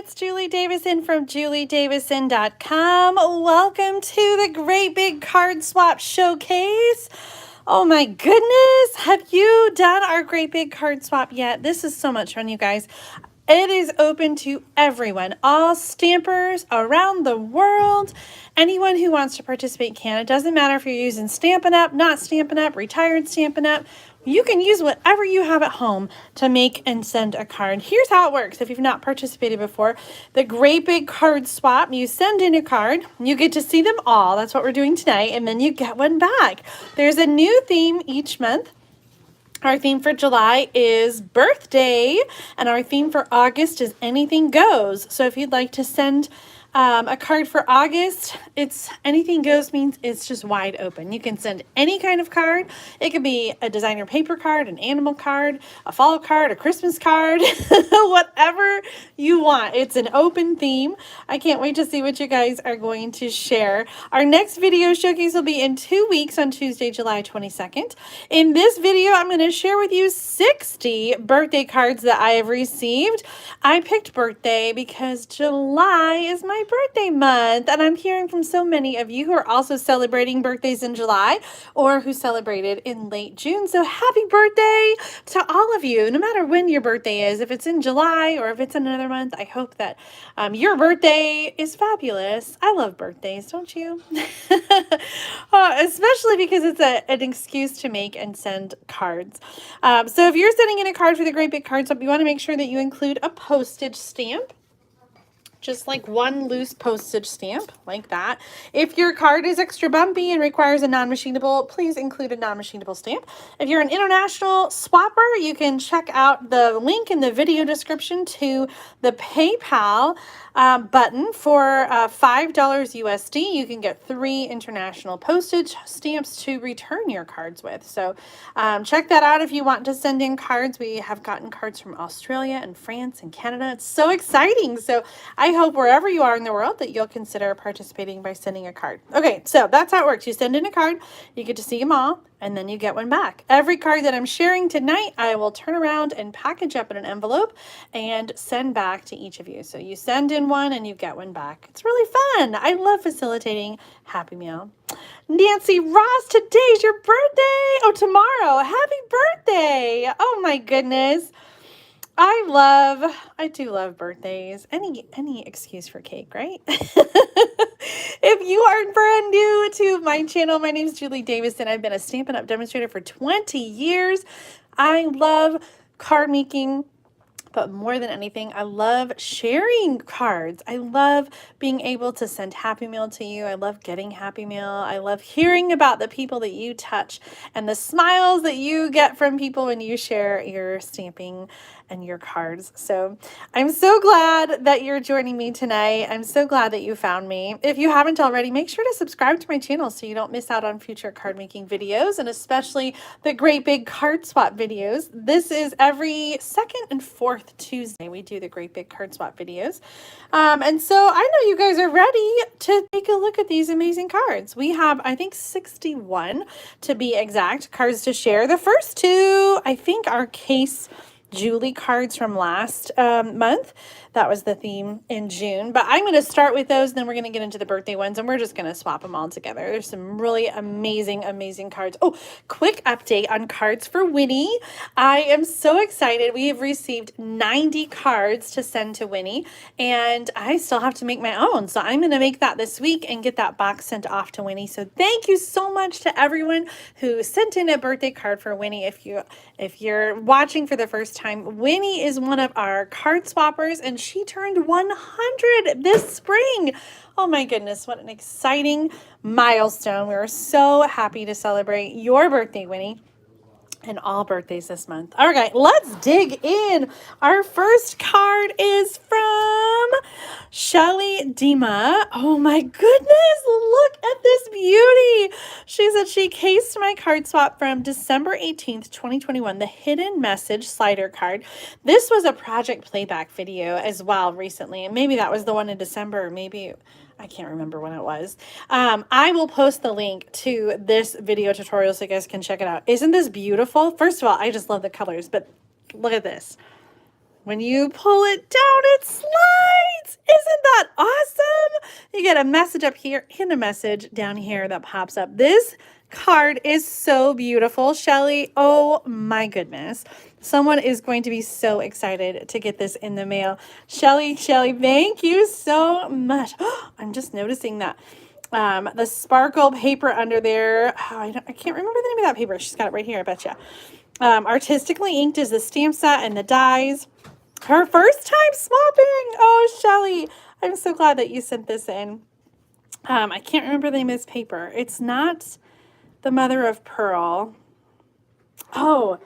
it's Julie Davison from juliedavison.com. Welcome to the Great Big Card Swap Showcase. Oh my goodness, have you done our Great Big Card Swap yet? This is so much fun, you guys. It is open to everyone, all stampers around the world. Anyone who wants to participate can. It doesn't matter if you're using Stampin' Up, not Stampin' Up, retired Stampin' Up. You can use whatever you have at home to make and send a card. Here's how it works if you've not participated before. The Great Big Card Swap, you send in a card, you get to see them all. That's what we're doing tonight, and then you get one back. There's a new theme each month. Our theme for July is birthday, and our theme for August is anything goes. So if you'd like to send a card for August, it's anything goes means it's just wide open. You can send any kind of card. It could be a designer paper card, an animal card, a fall card, a Christmas card, whatever you want. It's an open theme. I can't wait to see what you guys are going to share. Our next video showcase will be in 2 weeks on Tuesday, July 22nd. In this video, I'm going to share with you 60 birthday cards that I have received. I picked birthday because July is my birthday month, and I'm hearing from so many of you who are also celebrating birthdays in July or who celebrated in late June. So happy birthday to all of you, no matter when your birthday is. If it's in July or if it's in another month, I hope that your birthday is fabulous. I love birthdays, don't you? Especially because it's an excuse to make and send cards. So if you're sending in a card for the Great Big Card Swap, you want to make sure that you include a postage stamp. Just like one loose postage stamp, like that. If your card is extra bumpy and requires a non-machinable, please include a non-machinable stamp. If you're an international swapper, you can check out the link in the video description to the PayPal button for $5 USD. You can get 3 international postage stamps to return your cards with. So check that out if you want to send in cards. We have gotten cards from Australia and France and Canada. It's so exciting. So I hope wherever you are in the world that you'll consider participating by sending a card. Okay, so that's how it works. You send in a card, you get to see them all, and then you get one back. Every card that I'm sharing tonight, I will turn around and package up in an envelope and send back to each of you. So you send in one and you get one back. It's really fun. I love facilitating Happy Meal. Nancy Ross, today's your birthday. Oh, tomorrow. Happy birthday. Oh my goodness. I do love birthdays. Any excuse for cake, right? If you are brand new to my channel, my name is Julie Davison. I've been a Stampin' Up! Demonstrator for 20 years. I love card making. But more than anything, I love sharing cards. I love being able to send Happy Meal to you. I love getting Happy Meal. I love hearing about the people that you touch and the smiles that you get from people when you share your stamping and your cards. So I'm so glad that you're joining me tonight. I'm so glad that you found me. If you haven't already, make sure to subscribe to my channel so you don't miss out on future card making videos, and especially the Great Big Card Swap videos. This is every second and fourth Tuesday we do the Great Big Card Swap videos. And so I know you guys are ready to take a look at these amazing cards. We have, I think, 61 to be exact cards to share. The first two, I think, are Case Julie cards from last month. That was the theme in June. But I'm going to start with those, and then we're going to get into the birthday ones, and we're just going to swap them all together. There's some really amazing, amazing cards. Oh, quick update on cards for Winnie. I am so excited. We have received 90 cards to send to Winnie, and I still have to make my own. So I'm going to make that this week and get that box sent off to Winnie. So thank you so much to everyone who sent in a birthday card for Winnie. If you're watching for the first time, Winnie is one of our card swappers, and she turned 100 this spring. Oh my goodness, what an exciting milestone. We are so happy to celebrate your birthday, Winnie, and all birthdays this month. All right, let's dig in. Our first card is from Shelly Dima. Oh my goodness, look at this beauty. She said she cased my card swap from December 18th, 2021, the Hidden Message slider card. This was a project playback video as well recently, and maybe that was the one in December, or maybe I can't remember when it was. I will post the link to this video tutorial so you guys can check it out. Isn't this beautiful? First of all, I just love the colors, but look at this. When you pull it down, it slides. get a message up here and a message down here that pops up. This card is so beautiful, Shelly. Oh my goodness. Someone is going to be so excited to get this in the mail. Shelly, thank you so much. I'm just noticing that the sparkle paper under there. Oh, I can't remember the name of that paper. She's got it right here, I bet you. Artistically inked is the stamp set and the dies. Her first time swapping. Oh, Shelly, I'm so glad that you sent this in. I can't remember the name of this paper. It's not the Mother of Pearl. Oh,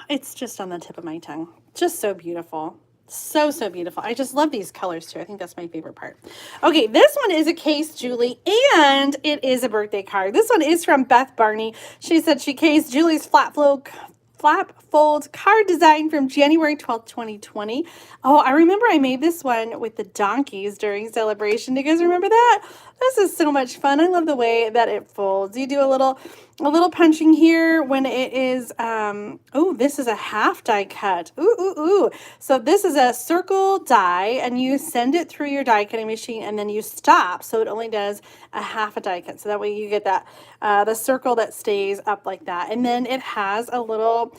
it's just on the tip of my tongue. Just so beautiful. So beautiful. I just love these colors too. I think that's my favorite part. Okay, this one is a case, Julie, and it is a birthday card. This one is from Beth Barney. She said she cased Julie's flap fold card design from January 12th, 2020. Oh, I remember I made this one with the donkeys during Sale-a-Bration. Do you guys remember that? This is so much fun. I love the way that it folds. You do a little punching here when it is, oh, this is a half die cut. Ooh. So this is a circle die, and you send it through your die cutting machine, and then you stop, so it only does a half a die cut. So that way you get that, the circle that stays up like that. And then it has a little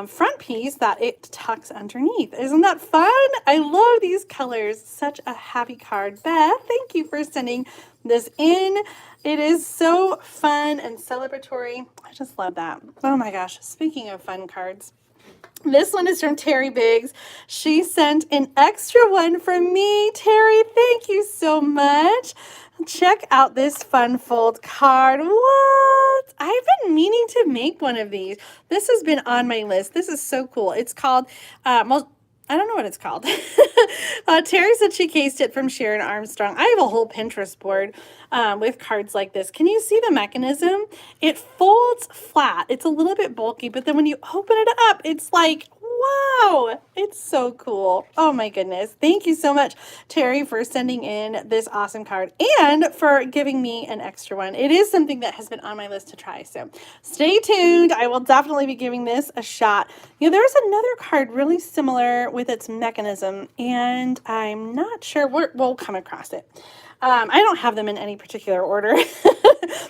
front piece that it tucks underneath. Isn't that fun? I love these colors. Such a happy card. Beth, thank you for sending this in. It is so fun and celebratory. I just love that. Oh my gosh. Speaking of fun cards, this one is from Terry Biggs. She sent an extra one from me. Terry, thank you so much. Check out this fun fold card. What? I've been meaning to make one of these. This has been on my list. This is so cool. It's called, well, I don't know what it's called. Terry said she cased it from Sharon Armstrong. I have a whole Pinterest board with cards like this. Can you see the mechanism? It folds flat. It's a little bit bulky, but then when you open it up, it's like, wow, it's so cool. Oh my goodness. Thank you so much, Terry, for sending in this awesome card and for giving me an extra one. It is something that has been on my list to try, so stay tuned. I will definitely be giving this a shot. You know, there's another card really similar with its mechanism, and I'm not sure we'll come across it. I don't have them in any particular order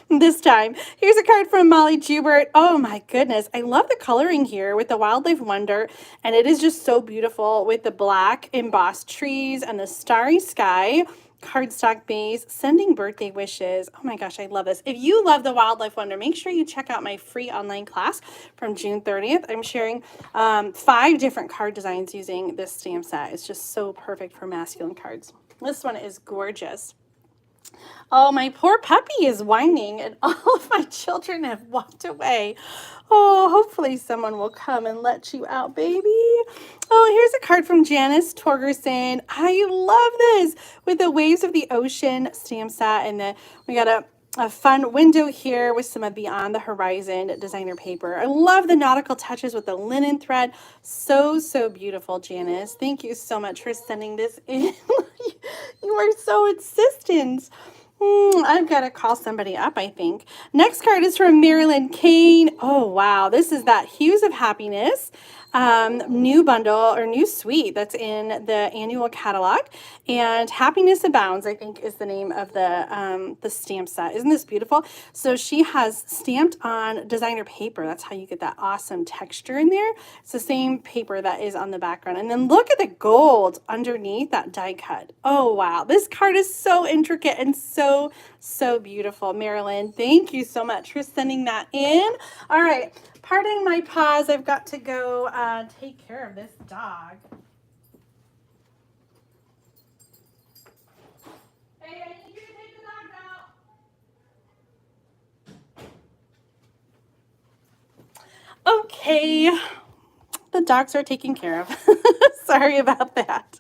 this time. Here's a card from Molly Jubert. Oh my goodness. I love the coloring here with the Wildlife Wonder, and it is just so beautiful with the black embossed trees and the starry sky cardstock base, sending birthday wishes. Oh my gosh, I love this. If you love the Wildlife Wonder, make sure you check out my free online class from June 30th. I'm sharing 5 different card designs using this stamp set. It's just so perfect for masculine cards. This one is gorgeous. Oh, my poor puppy is whining and all of my children have walked away. Oh, hopefully someone will come and let you out, baby. Oh, here's a card from Janice Torgerson. I love this with the Waves of the Ocean stamp set. And then we got a fun window here with some of Beyond the Horizon designer paper. I love the nautical touches with the linen thread. So beautiful, Janice. Thank you so much for sending this in. You are so insistent. I've got to call somebody up, I think. Next card is from Marilyn Kane. Oh, wow. This is that Hues of Happiness new bundle or new suite that's in the annual catalog. And Happiness Abounds, I think, is the name of the stamp set. Isn't this beautiful? So she has stamped on designer paper. That's how you get that awesome texture in there. It's the same paper that is on the background. And then look at the gold underneath that die cut. Oh, wow. This card is so intricate and so beautiful. Marilyn, thank you so much for sending that in. All right. Pardon my pause. I've got to go take care of this dog. Hey, I need you to take the dog out. Okay. The dogs are taken care of. Sorry about that.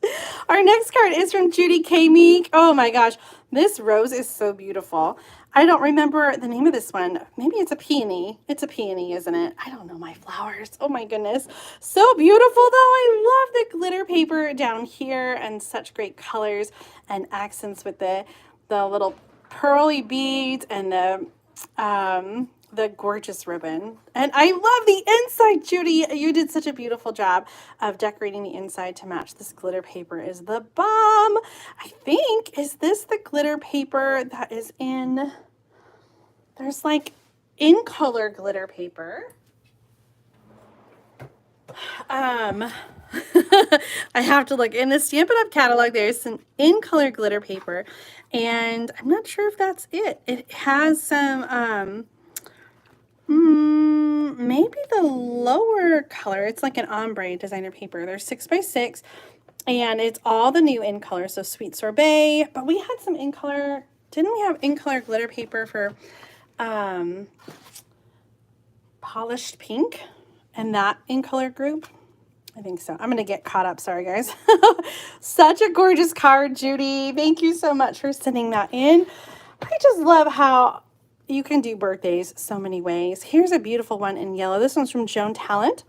Our next card is from Judy K. Meek. Oh my gosh. This rose is so beautiful. I don't remember the name of this one. Maybe it's a peony. It's a peony, isn't it? I don't know my flowers. Oh my goodness. So beautiful though. I love the glitter paper down here and such great colors and accents with the little pearly beads and the the gorgeous ribbon. And I love the inside, Judy. You did such a beautiful job of decorating the inside to match. This glitter paper is the bomb. I think, is this the glitter paper that is in, there's like in color glitter paper. I have to look in the Stampin' Up! Catalog. There's some in color glitter paper, and I'm not sure if that's it. It has some maybe the lower color. It's like an ombre designer paper. There's 6x6, and it's all the new in color. So Sweet Sorbet, but we had some in color. Didn't we have in color glitter paper for Polished Pink and that in color group? I think so. I'm going to get caught up. Sorry, guys. Such a gorgeous card, Judy. Thank you so much for sending that in. I just love how you can do birthdays so many ways. Here's a beautiful one in yellow. This one's from Joan Talent.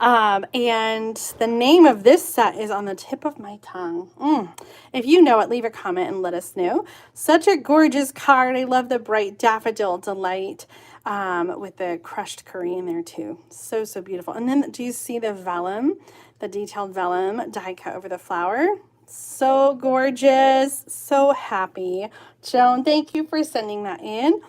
And the name of this set is on the tip of my tongue. If you know it, leave a comment and let us know. Such a gorgeous card. I love the bright Daffodil Delight with the crushed curry in there too. So, so beautiful. And then do you see the vellum, the detailed vellum die cut over the flower? So gorgeous. So happy. Joan, thank you for sending that in.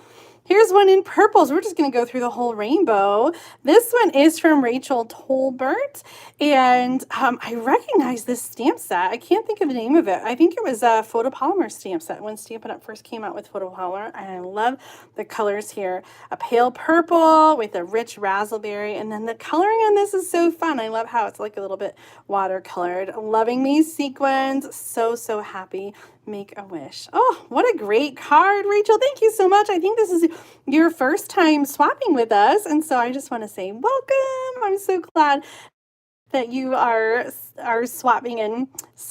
Here's one in purples. We're just going to go through the whole rainbow. This one is from Rachel Tolbert, and I recognize this stamp set. I can't think of the name of it. I think it was a photopolymer stamp set when Stampin' Up! First came out with photopolymer, and I love the colors here. A pale purple with a rich raspberry, and then the coloring on this is so fun. I love how it's like a little bit watercolored. Loving these sequins. So, so happy. Make a wish. Oh, what a great card, Rachel. Thank you so much. I think this is your first time swapping with us, and so I just want to say welcome. I'm so glad that you are swapping and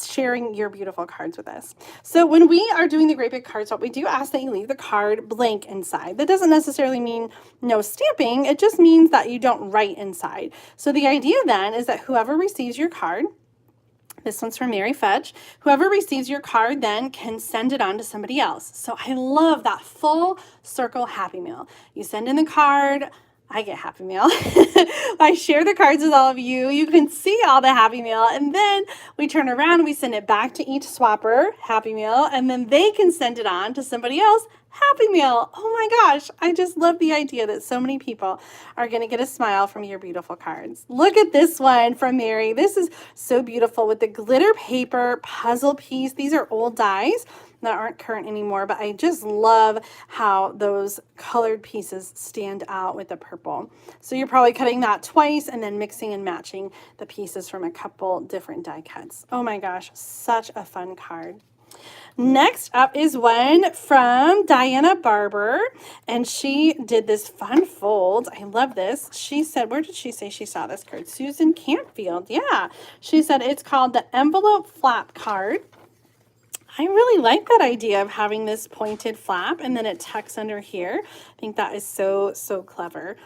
sharing your beautiful cards with us. So when we are doing the Great Big Card Swap, we do ask that you leave the card blank inside. That doesn't necessarily mean no stamping. It just means that you don't write inside. So the idea then is that whoever receives your card, this one's from Mary Fetch, whoever receives your card then can send it on to somebody else. So I love that full circle Happy Meal. You send in the card, I get Happy Meal. I share the cards with all of you. You can see all the Happy Meal, and then we turn around and we send it back to each swapper, Happy Meal, and then they can send it on to somebody else, Happy Meal. Oh my gosh, I just love the idea that so many people are going to get a smile from your beautiful cards. Look at this one from Mary. This is so beautiful with the glitter paper puzzle piece. These are old dies that aren't current anymore, but I just love how those colored pieces stand out with the purple. So you're probably cutting that twice and then mixing and matching the pieces from a couple different die cuts. Oh my gosh, such a fun card. Next up is one from Diana Barber, and she did this fun fold. I love this. She said, where did she say she saw this card? Susan Campfield. Yeah, she said it's called the envelope flap card. I really like that idea of having this pointed flap and then it tucks under here. I think that is so, so clever.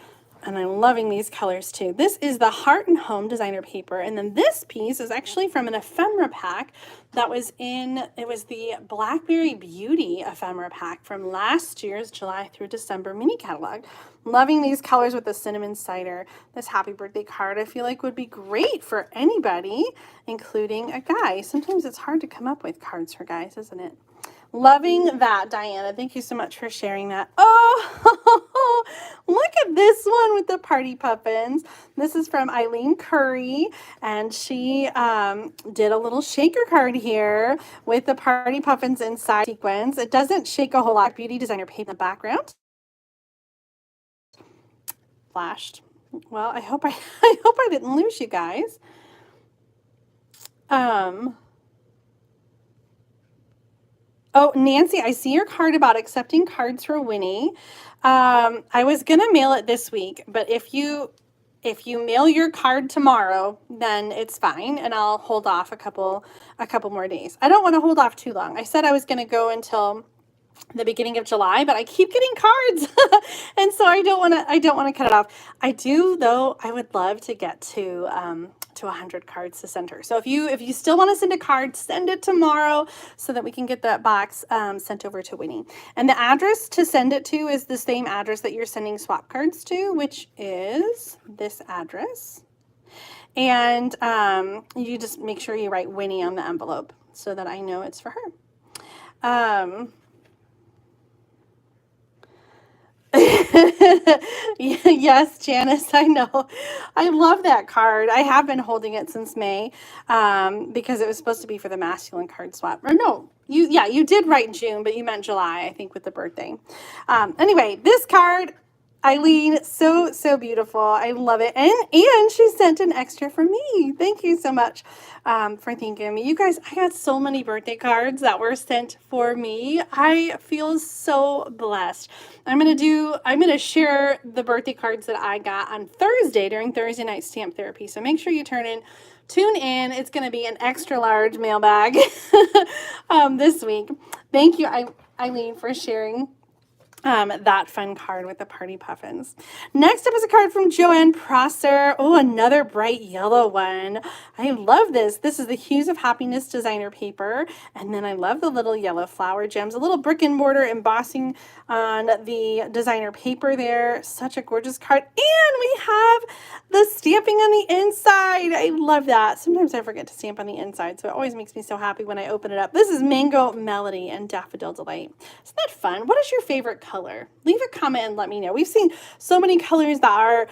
And I'm loving these colors too. This is the Heart and Home designer paper. And then this piece is actually from an ephemera pack that was in, it was the Blackberry Beauty ephemera pack from last year's July through December mini catalog. Loving these colors with the cinnamon cider. This happy birthday card I feel like would be great for anybody, including a guy. Sometimes it's hard to come up with cards for guys, isn't it? Loving that, Diana. Thank you so much for sharing that. Oh, look at this one with the party puffins. This is from Eileen Curry, and she did a little shaker card here with the party puffins inside sequins. It doesn't shake a whole lot. Beauty designer paint in the background. Flashed. Well, I hope I didn't lose you guys. Oh, Nancy, I see your card about accepting cards for Winnie. I was gonna mail it this week, but if you mail your card tomorrow, then it's fine, and I'll hold off a couple more days. I don't want to hold off too long. I said I was gonna go until the beginning of July, but I keep getting cards, and so I don't want to cut it off. I do, though. I would love to get to to 100 cards to send her. So if you still want to send a card, send it tomorrow so that we can get that box sent over to Winnie. And the address to send it to is the same address that you're sending swap cards to, which is this address. And you just make sure you write Winnie on the envelope so that I know it's for her. Yes, Janice, I know. I love that card. I have been holding it since May because it was supposed to be for the masculine card swap. Or no, you did write June, but you meant July, I think, with the birthday. Anyway, this card, Eileen, so beautiful. I love it. And she sent an extra for me. Thank you so much for thanking me. You guys, I got so many birthday cards that were sent for me. I feel so blessed. I'm gonna share the birthday cards that I got on Thursday during Thursday night stamp therapy. So make sure you tune in. It's gonna be an extra large mailbag this week. Thank you, Eileen, for sharing that fun card with the party puffins. Next up is a card from Joanne Prosser. Oh, another bright yellow one. I love this. This is the Hues of Happiness designer paper. And then I love the little yellow flower gems, a little brick and mortar embossing on the designer paper there. Such a gorgeous card. And we have the stamping on the inside. I love that. Sometimes I forget to stamp on the inside, so it always makes me so happy when I open it up. This is Mango Melody and Daffodil Delight. Isn't that fun? What is your favorite color? Leave a comment and let me know. We've seen so many colors that are,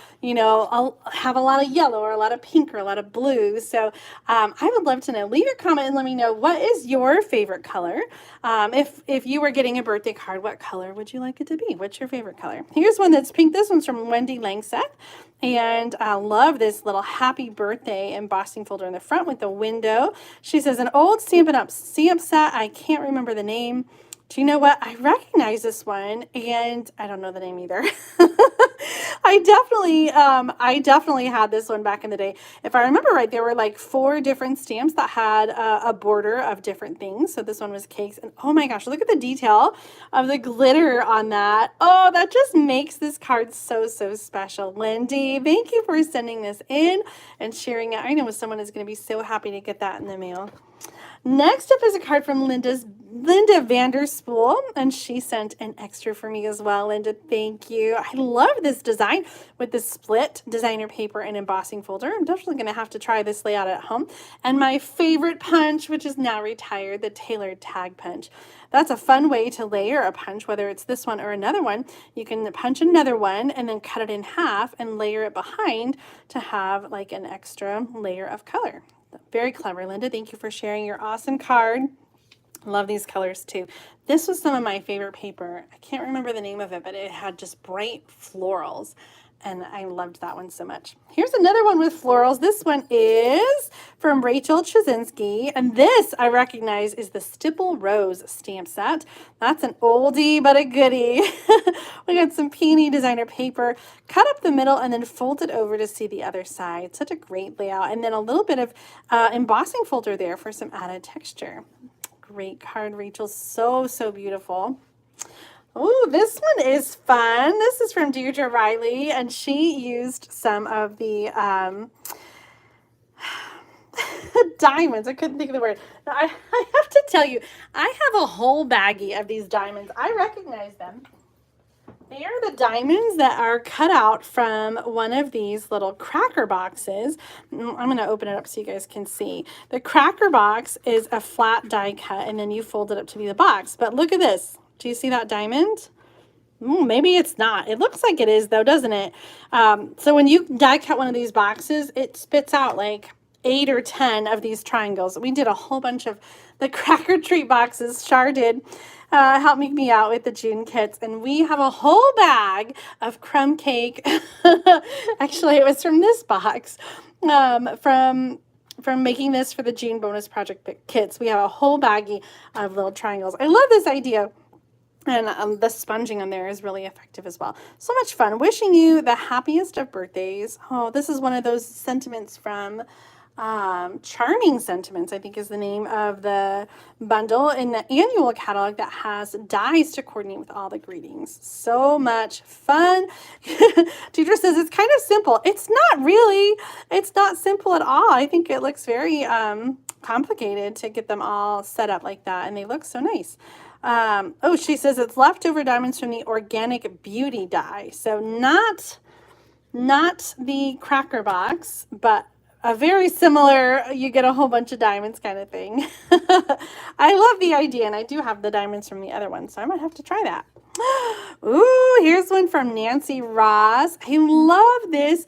have a lot of yellow or a lot of pink or a lot of blue. So I would love to know. Leave a comment and let me know, what is your favorite color? If you were getting a birthday card, what color would you like it to be? What's your favorite color? Here's one that's pink. This one's from Wendy Langseth. And I love this little happy birthday embossing folder in the front with the window. She says, an old Stampin' Up! Stamp set. I can't remember the name. Do you know what? I recognize this one, and I don't know the name either. I definitely had this one back in the day. If I remember right, there were like 4 different stamps that had a border of different things. So this one was cakes, and oh my gosh, look at the detail of the glitter on that. Oh, that just makes this card so special. Lindy, thank you for sending this in and sharing it. I know someone is going to be so happy to get that in the mail. Next up is a card from Linda Vanderspool, and she sent an extra for me as well. Linda, thank you. I love this design with the split designer paper and embossing folder. I'm definitely going to have to try this layout at home. And my favorite punch, which is now retired, the tailored tag punch. That's a fun way to layer a punch, whether it's this one or another one. You can punch another one and then cut it in half and layer it behind to have like an extra layer of color. Very clever, Linda. Thank you for sharing your awesome card. Love these colors too. This was some of my favorite paper. I can't remember the name of it, but it had just bright florals, and I loved that one so much. Here's another one with florals. This one is from Rachel Trzynski, and this I recognize is the Stipple Rose stamp set. That's an oldie but a goodie. We got some peony designer paper, cut up the middle and then folded over to see the other side. Such a great layout, and then a little bit of embossing folder there for some added texture. Great card, Rachel. So beautiful. Oh, this one is fun. This is from Deirdre Riley, and she used some of the diamonds. I couldn't think of the word. Now, I have to tell you, I have a whole baggie of these diamonds. I recognize them. They are the diamonds that are cut out from one of these little cracker boxes. I'm going to open it up so you guys can see. The cracker box is a flat die cut, and then you fold it up to be the box. But look at this. Do you see that diamond? Maybe it's not. It looks like it is, though, doesn't it? So when you die cut one of these boxes, it spits out like 8 or 10 of these triangles. We did a whole bunch of the cracker treat boxes. Char did help me out with the June kits, and we have a whole bag of crumb cake. Actually, it was from this box, from making this for the June bonus project kits. We have a whole baggie of little triangles. I love this idea. And the sponging on there is really effective as well. So much fun. Wishing you the happiest of birthdays. Oh, this is one of those sentiments from Charming Sentiments, I think, is the name of the bundle in the annual catalog that has dies to coordinate with all the greetings. So much fun. Teacher says it's kind of simple. It's not really. It's not simple at all. I think it looks very complicated to get them all set up like that, and they look so nice. Oh, she says it's leftover diamonds from the Organic Beauty die. So not the cracker box, but a very similar, you get a whole bunch of diamonds kind of thing. I love the idea, and I do have the diamonds from the other one, so I might have to try that. Ooh, here's one from Nancy Ross. I love this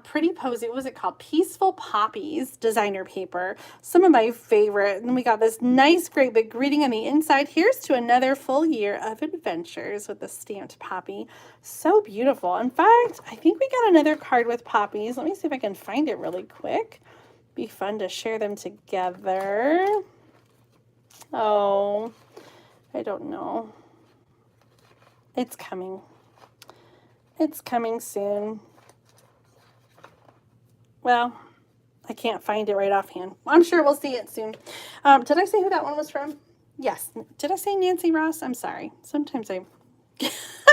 pretty posy. What was it called? Peaceful Poppies designer paper. Some of my favorite. And we got this nice, great big greeting on the inside. Here's to another full year of adventures with the stamped poppy. So beautiful. In fact, I think we got another card with poppies. Let me see if I can find it really quick. Be fun to share them together. Oh, I don't know. It's coming. It's coming soon. Well, I can't find it right offhand. I'm sure we'll see it soon. Did I say who that one was from? Yes. Did I say Nancy Ross? I'm sorry. Sometimes I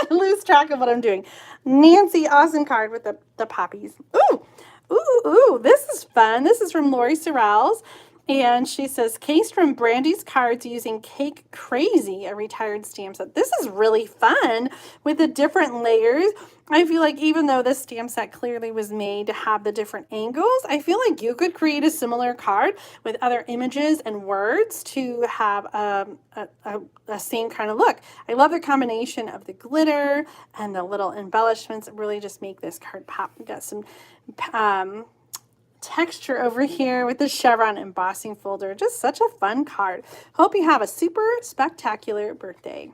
lose track of what I'm doing. Nancy, awesome card with the poppies. Ooh, ooh, ooh. This is fun. This is from Lori Sorrells. And she says, case from Brandy's cards using Cake Crazy, a retired stamp set. This is really fun with the different layers. I feel like even though this stamp set clearly was made to have the different angles, I feel like you could create a similar card with other images and words to have a same kind of look. I love the combination of the glitter and the little embellishments that really just make this card pop. We got some texture over here with the chevron embossing folder. Just such a fun card. Hope you have a super spectacular birthday.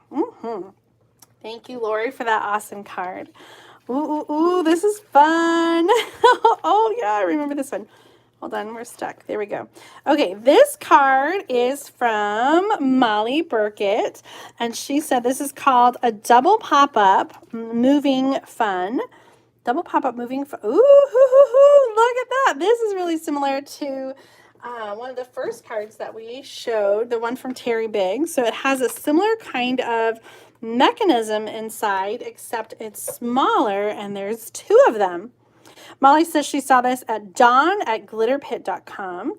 Thank you, Lori, for that awesome card. Ooh, ooh, ooh, this is fun. Oh, yeah, I remember this one. Hold on, we're stuck. There we go. Okay, this card is from Molly Burkett, and she said this is called a double pop-up moving fun. Double pop-up moving fun. Ooh, look at that. This is really similar to one of the first cards that we showed, the one from Terry Biggs. So it has a similar kind of mechanism inside, except it's smaller, and there's two of them. Molly says she saw this at dawn@glitterpit.com.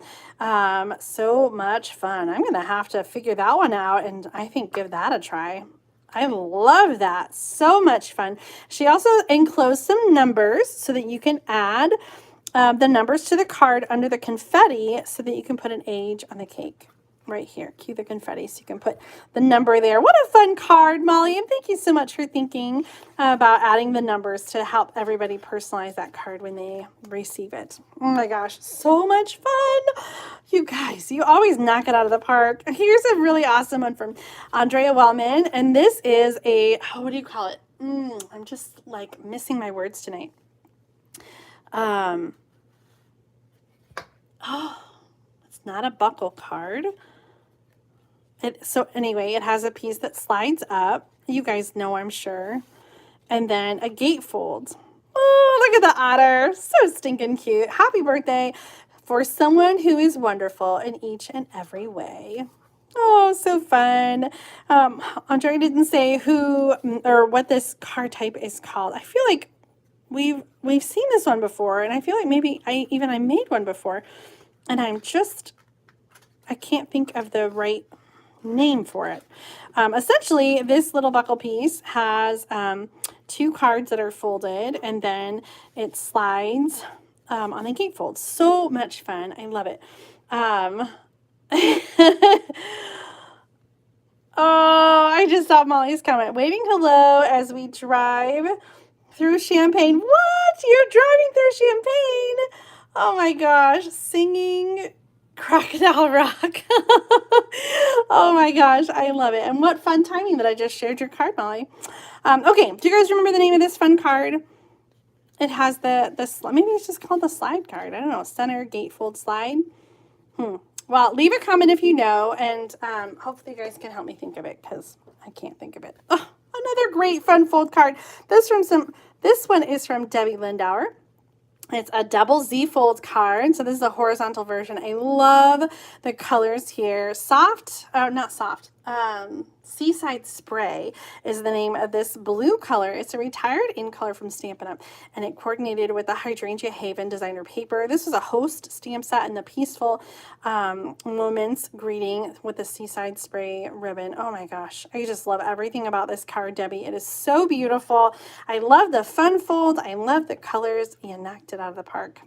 So much fun. I'm going to have to figure that one out and I think give that a try. I love that. So much fun. She also enclosed some numbers so that you can add the numbers to the card under the confetti so that you can put an age on the cake. Right here, cue the confetti so you can put the number there. What a fun card, Molly, and thank you so much for thinking about adding the numbers to help everybody personalize that card when they receive it. Oh my gosh, so much fun. You guys, you always knock it out of the park. Here's a really awesome one from Andrea Wellman, and this is a, what do you call it? I'm just like missing my words tonight. It's not a buckle card. So anyway, it has a piece that slides up. You guys know, I'm sure. And then a gatefold. Oh, look at the otter. So stinking cute. Happy birthday for someone who is wonderful in each and every way. Oh, so fun. Andrea didn't say who or what this card type is called. I feel like we've seen this one before, and I feel like maybe I made one before, and I can't think of the right name for it. Essentially, this little buckle piece has two cards that are folded, and then it slides on the gatefold. So much fun. I love it. Oh, I just saw Molly's comment. Waving hello as we drive through Champaign. What? You're driving through Champaign? Oh my gosh. Singing Crocodile Rock. Oh my gosh, I love it. And what fun timing that I just shared your card, Molly. Okay, do you guys remember the name of this fun card? It has maybe it's just called the slide card. I don't know, center gatefold slide. Well, leave a comment if you know, and hopefully you guys can help me think of it because I can't think of it. Oh, another great fun fold card. This one is from Debbie Lindauer. It's a double Z fold card. So this is a horizontal version. I love the colors here. Soft, not soft, Seaside Spray is the name of this blue color. It's a retired in color from Stampin' Up, and it coordinated with the Hydrangea Haven designer paper. This is a host stamp set in the Peaceful Moments greeting with the Seaside Spray ribbon. Oh my gosh, I just love everything about this card, Debbie. It is so beautiful. I love the fun fold. I love the colors. You knocked it out of the park.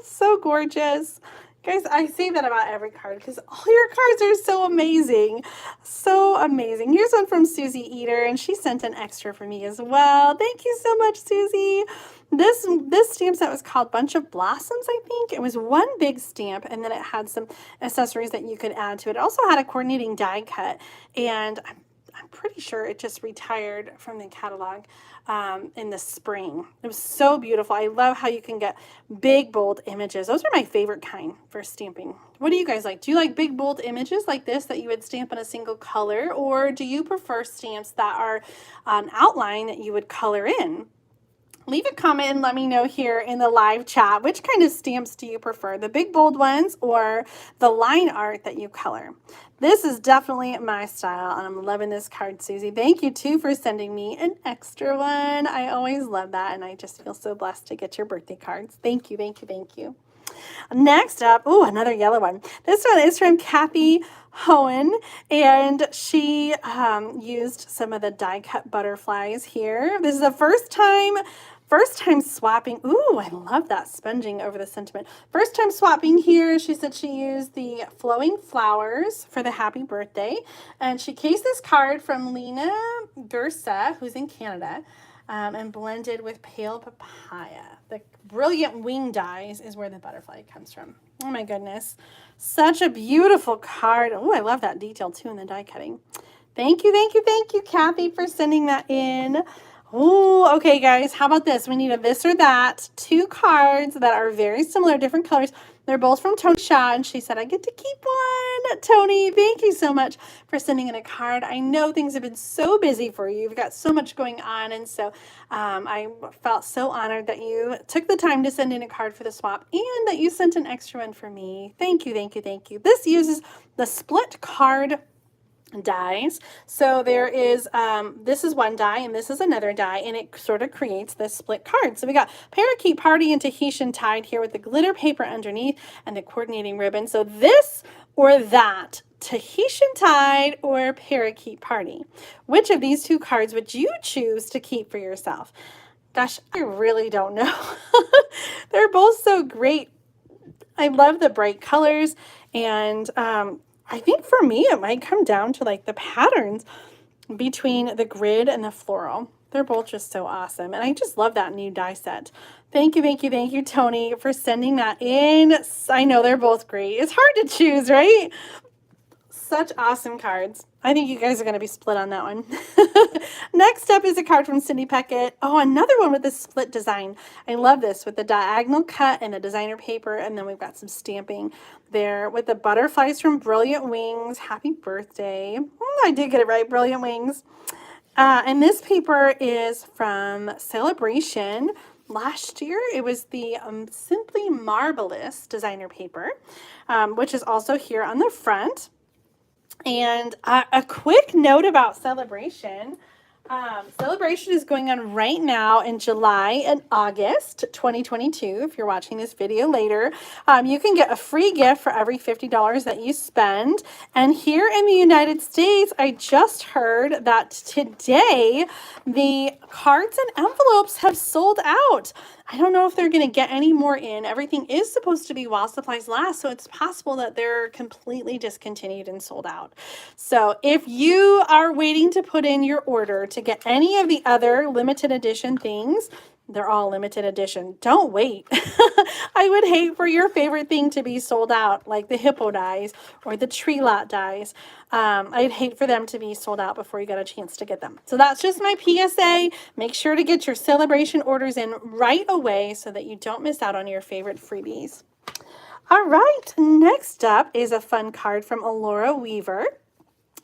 So gorgeous. Guys, I say that about every card because all your cards are so amazing. So amazing. Here's one from Susie Eater, and she sent an extra for me as well. Thank you so much, Susie. This stamp set was called Bunch of Blossoms, I think. It was one big stamp, and then it had some accessories that you could add to it. It also had a coordinating die cut, and I'm pretty sure it just retired from the catalog in the spring. It was so beautiful. I love how you can get big, bold images. Those are my favorite kind for stamping. What do you guys like? Do you like big, bold images like this that you would stamp in a single color? Or do you prefer stamps that are an outline that you would color in? Leave a comment and let me know here in the live chat, which kind of stamps do you prefer, the big bold ones or the line art that you color? This is definitely my style, and I'm loving this card, Susie. Thank you, too, for sending me an extra one. I always love that, and I just feel so blessed to get your birthday cards. Thank you, thank you, thank you. Next up, oh, another yellow one. This one is from Kathy Hohen, and she used some of the die-cut butterflies here. This is the first time swapping. Ooh, I love that sponging over the sentiment. First time swapping here. She said she used the flowing flowers for the happy birthday. And she cased this card from Lena Gersa, who's in Canada, and blended with pale papaya. The brilliant wing dies is where the butterfly comes from. Oh my goodness. Such a beautiful card. Oh, I love that detail too in the die cutting. Thank you, thank you, thank you, Kathy, for sending that in. Oh, okay, guys, how about this? We need a this or that. Two cards that are very similar, different colors. They're both from Tony Shaw, and she said, I get to keep one. Tony, thank you so much for sending in a card. I know things have been so busy for you. You've got so much going on, and so I felt so honored that you took the time to send in a card for the swap and that you sent an extra one for me. Thank you, thank you, thank you. This uses the split card dies. So there is, this is one die and this is another die, and it sort of creates this split card. So we got Parakeet Party and Tahitian Tide here with the glitter paper underneath and the coordinating ribbon. So this or that, Tahitian Tide or Parakeet Party. Which of these two cards would you choose to keep for yourself? Gosh, I really don't know. They're both so great. I love the bright colors, and I think for me, it might come down to like the patterns between the grid and the floral. They're both just so awesome. And I just love that new die set. Thank you, thank you, thank you, Tony, for sending that in. I know they're both great. It's hard to choose, right? Such awesome cards. I think you guys are going to be split on that one. Next up is a card from Cindy Peckett. Oh, another one with this split design. I love this with the diagonal cut and the designer paper. And then we've got some stamping there with the butterflies from Brilliant Wings. Happy birthday. I did get it right. Brilliant Wings. And this paper is from Sale-a-Bration. Last year, it was the Simply Marvelous designer paper, which is also here on the front. And a quick note about Sale-a-Bration. Sale-a-Bration is going on right now in July and August 2022. If you're watching this video later, you can get a free gift for every $50 that you spend. And here in the United States, I just heard that today the cards and envelopes have sold out. I don't know if they're going to get any more in. Everything is supposed to be while supplies last, so it's possible that they're completely discontinued and sold out. So if you are waiting to put in your order to get any of the other limited edition things, they're all limited edition. Don't wait. I would hate for your favorite thing to be sold out, like the hippo dies or the tree lot dies. I'd hate for them to be sold out before you got a chance to get them. So that's just my PSA. Make sure to get your Sale-a-Bration orders in right away so that you don't miss out on your favorite freebies. All right, next up is a fun card from Elora Weaver.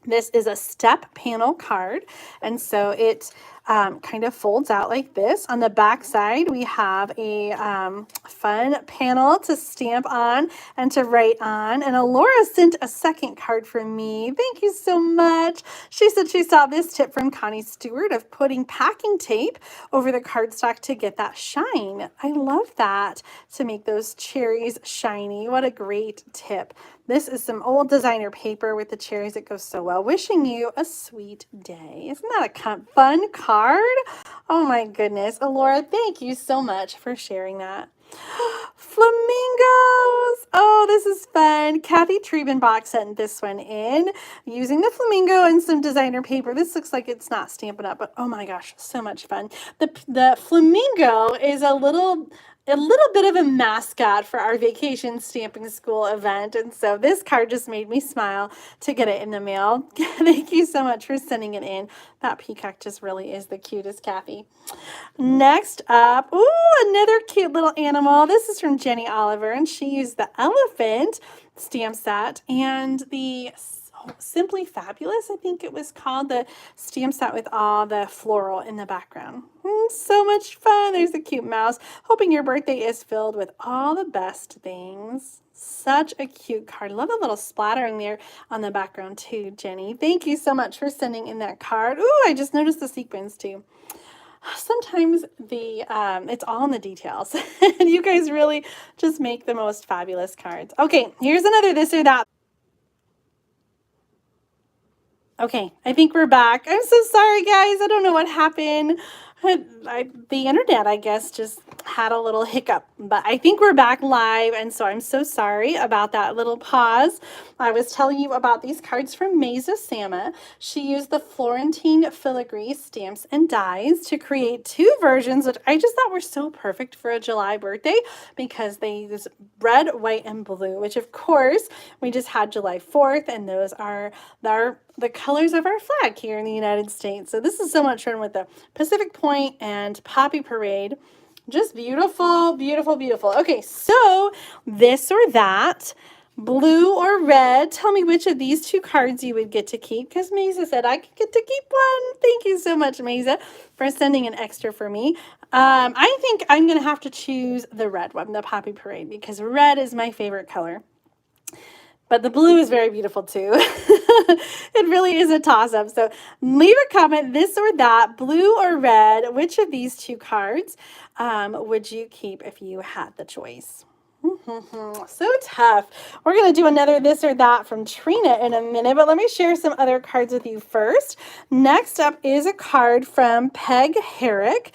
This is a step panel card, and so it kind of folds out like this. On the back side, we have a fun panel to stamp on and to write on. And Elora sent a second card for me. Thank you so much. She said she saw this tip from Connie Stewart of putting packing tape over the cardstock to get that shine. I love that, to make those cherries shiny. What a great tip. This is some old designer paper with the cherries. It goes so well. Wishing you a sweet day. Isn't that a fun card? Oh my goodness. Elora, thank you so much for sharing that. Flamingos! Oh, this is fun. Kathy Triebenbach sent this one in using the flamingo and some designer paper. This looks like it's not Stampin' Up, but oh my gosh, so much fun. The flamingo is a little bit of a mascot for our vacation stamping school event. And so this card just made me smile to get it in the mail. Thank you so much for sending it in. That peacock just really is the cutest, Kathy. Next up, ooh, another cute little animal. This is from Jenny Oliver, and she used the elephant stamp set and the Simply Fabulous, I think it was called, the stamp set with all the floral in the background. So much fun. There's a cute mouse. Hoping your birthday is filled with all the best things. Such a cute card. Love the little splattering there on the background too, Jenny. Thank you so much for sending in that card. Ooh, I just noticed the sequins too. Sometimes it's all in the details. And you guys really just make the most fabulous cards. Okay, here's another this or that. Okay, I think we're back. I'm so sorry, guys. I don't know what happened. The internet, I guess, just had a little hiccup, but I think we're back live, and so I'm so sorry about that little pause. I was telling you about these cards from Mesa Sama. She used the Florentine filigree stamps and dies to create two versions, which I just thought were so perfect for a July birthday because they use red, white, and blue, which of course we just had July 4th, and those are the colors of our flag here in the United States. So this is so much fun with the Pacific Point and Poppy Parade. Just beautiful, beautiful, beautiful. Okay, so this or that, blue or red, tell me which of these two cards you would get to keep, because Mesa said I could get to keep one. Thank you so much, Mesa, for sending an extra for me. I think I'm going to have to choose the red one, the Poppy Parade, because red is my favorite color. But the blue is very beautiful too. It really is a toss-up. So leave a comment, this or that, blue or red. Which of these two cards would you keep if you had the choice? So tough. We're going to do another this or that from Trina in a minute, but let me share some other cards with you first. Next up is a card from Peg Herrick.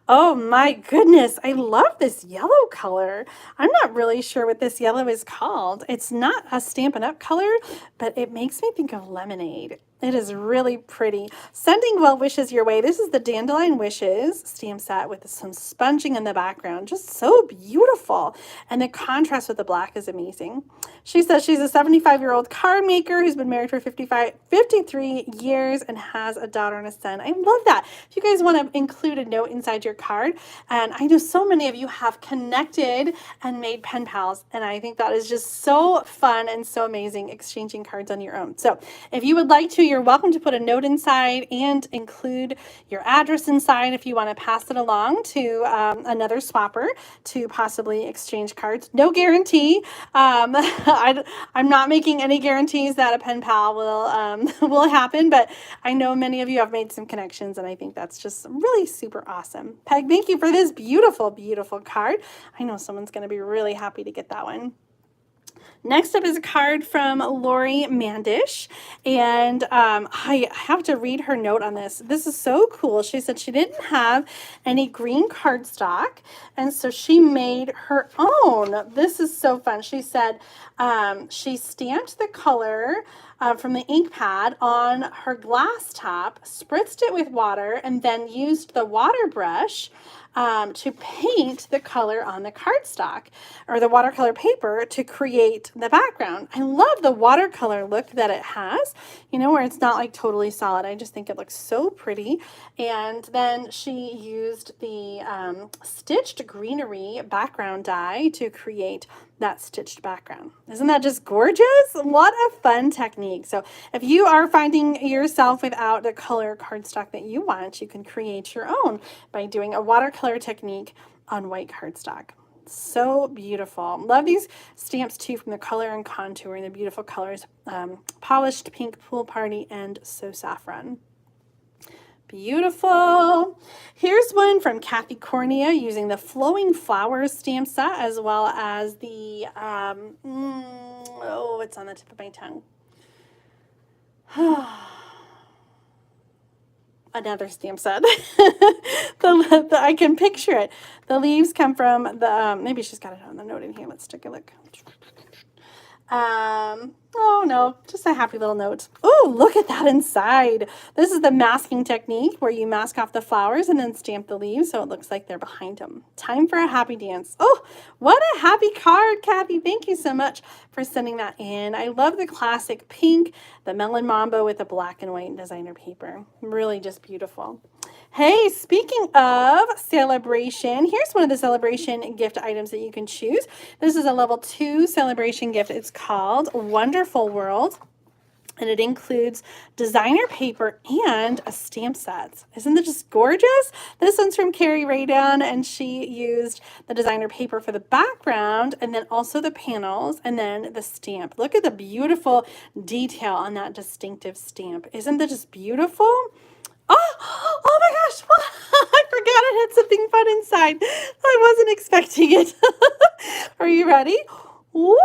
Oh my goodness, I love this yellow color. I'm not really sure what this yellow is called. It's not a Stampin' Up color, but it makes me think of lemonade. It is really pretty. Sending well wishes your way. This is the Dandelion Wishes stamp set with some sponging in the background. Just so beautiful. And the contrast with the black is amazing. She says she's a 75-year-old card maker who's been married for 53 years and has a daughter and a son. I love that. If you guys want to include a note inside your card, and I know so many of you have connected and made pen pals, and I think that is just so fun and so amazing, exchanging cards on your own. So if you would like to, you're welcome to put a note inside and include your address inside if you want to pass it along to another swapper to possibly exchange cards. No guarantee. I'm not making any guarantees that a pen pal will happen, but I know many of you have made some connections, and I think that's just really super awesome. Peg, thank you for this beautiful, beautiful card. I know someone's going to be really happy to get that one. Next up is a card from Lori Mandish, and I have to read her note on this. This is so cool. She said she didn't have any green cardstock, and so she made her own. This is so fun. She said she stamped the color from the ink pad on her glass top, spritzed it with water, and then used the water brush to paint the color on the cardstock or the watercolor paper to create the background. I love the watercolor look that it has, you know, where it's not like totally solid. I just think it looks so pretty. And then she used the stitched greenery background die to create that stitched background. Isn't that just gorgeous? What a fun technique. So if you are finding yourself without the color cardstock that you want, you can create your own by doing a watercolor technique on white cardstock. So beautiful. Love these stamps too, from the color and contour and the beautiful colors. Polished Pink, Pool Party, and So Saffron. Beautiful. Here's one from Kathy Cornea using the Flowing Flowers stamp set, as well as the, oh, it's on the tip of my tongue. Another stamp set. I can picture it. The leaves come from the, maybe she's got it on the note in here. Let's take a look. Oh no, just a happy little note. Oh, look at that inside. This is the masking technique where you mask off the flowers and then stamp the leaves so it looks like they're behind them. Time for a happy dance. Oh, what a happy card, Kathy. Thank you so much for sending that in. I love the classic pink, the melon mambo with the black and white designer paper. Really just beautiful. Hey, speaking of Sale-a-Bration, here's one of the Sale-a-Bration gift items that you can choose. This is a level 2 Sale-a-Bration gift. It's called Wonderful World, and it includes designer paper and a stamp set. Isn't that just gorgeous? This one's from Carrie Raydon, and she used the designer paper for the background and then also the panels and then the stamp. Look at the beautiful detail on that distinctive stamp. Isn't that just beautiful? Oh my gosh, I forgot I had something fun inside. I wasn't expecting it. Are you ready? Whoop.